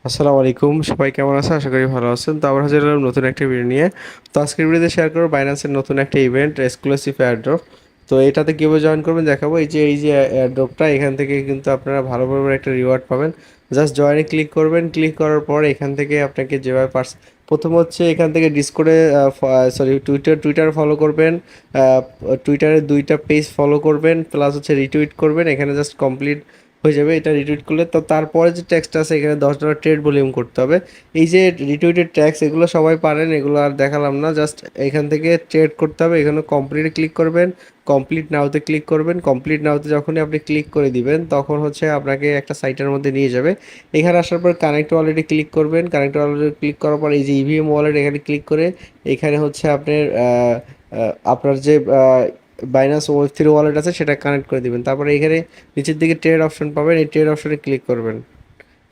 আসসালামু আলাইকুম, সবাই কেমন আছেন? আশা করি ভালো আছেন। তো আবার হাজির হলাম নতুন একটা ভিডিও নিয়ে। তো আজকের ভিডিওতে শেয়ার করব বাইন্যান্সের নতুন একটা ইভেন্ট এক্সক্লুসিভ এয়ারড্রপ। তো এটাতে কীভাবে জয়েন করবেন দেখাবো। এই যে এয়ারড্রপটা, এখান থেকে কিন্তু আপনারা ভালো পরিমাণে একটা রিওয়ার্ড পাবেন। জাস্ট জয়েনে ক্লিক করবেন। ক্লিক করার পর এখান থেকে আপনাকে যেভাবে প্রথম হচ্ছে এখান থেকে ডিসকর্ডে টুইটার ফলো করবেন। টুইটারে 2টা পেজ ফলো করবেন, প্লাস হচ্ছে রিটুইট করবেন। এখানে জাস্ট কমপ্লিট হয়ে যাবে এটা রিটুইট করলে। তো তারপরে যে ট্যাক্সটা আছে এখানে $10 ট্রেড ভলিউম করতে হবে। এই যে রিটুইটেড ট্যাক্স এগুলো সবাই পারেন, এগুলো আর দেখালাম না। জাস্ট এখান থেকে ট্রেড করতে হবে। এখানে কমপ্লিটে ক্লিক করবেন, কমপ্লিট নাওতে ক্লিক করবেন। কমপ্লিট নাওতে যখনই আপনি ক্লিক করে দিবেন তখন হচ্ছে আপনাকে একটা সাইটের মধ্যে নিয়ে যাবে। এখানে আসার পর কানেক্ট ওয়ালেটে ক্লিক করবেন। কানেক্ট ওয়ালেটে ক্লিক করার পর এই যে ইভিএম ওয়ালেট এখানে ক্লিক করে এখানে হচ্ছে আপনার যে বাইনান্স ওয়েব থ্রি ওয়ালেট আছে সেটা কানেক্ট করে দিবেন। তারপরে এখানে নিচের দিকে ট্রেড অপশন পাবেন, এই ট্রেড অপশনে ক্লিক করবেন।